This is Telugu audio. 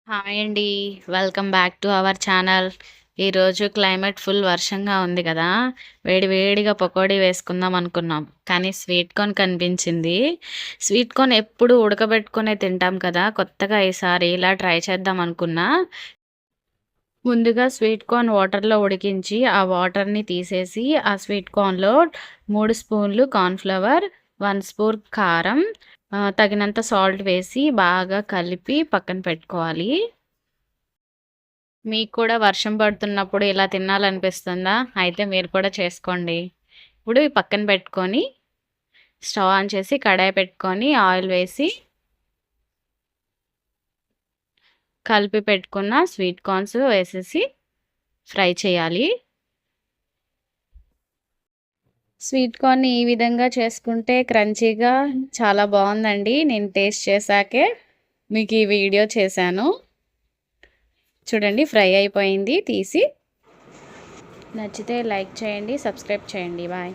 హాయ్ అండి. Welcome back to our channel. ఈరోజు క్లైమేట్ ఫుల్ వర్షంగా ఉంది కదా! వేడి వేడిగా పకోడీ వేసుకుందాం అనుకున్నాం. కానీ స్వీట్ కార్న్ కనిపించింది. స్వీట్ కార్న్ ఎప్పుడు ఉడకబెట్టుకునే తింటాం కదా! కొత్తగా ఈసారి ఇలా ట్రై చేద్దాం అనుకున్నా. ముందుగా స్వీట్ కార్న్ వాటర్‌లో ఉడికించి, ఆ వాటర్‌ని తీసేసి, ఆ స్వీట్ కార్న్‌లో 3 స్పూన్లు కార్న్ ఫ్లవర్, 1 స్పూన్ కారం, తగినంత సాల్ట్ వేసి బాగా కలిపి పక్కన పెట్టుకోవాలి. మీకు కూడా వర్షం పడుతున్నప్పుడు ఇలా తినాలనిపిస్తుందా? అయితే మీరు కూడా చేసుకోండి. ఇప్పుడు ఈ పక్కన పెట్టుకొని, స్టవ్ ఆన్ చేసి కడాయి పెట్టుకొని ఆయిల్ వేసి, కలిపి పెట్టుకున్న స్వీట్ కార్న్స్ వేసేసి ఫ్రై చేయాలి. స్వీట్ కార్న్‌ని ఈ విధంగా చేసుకుంటే క్రంచీగా చాలా బావుందండి. నేను టేస్ట్ చేశాకే మీకు ఈ వీడియో చేశాను. చూడండి ఫ్రై అయిపోయింది. తీసి నచ్చితే లైక్ చేయండి, సబ్స్క్రైబ్ చేయండి. బాయ్.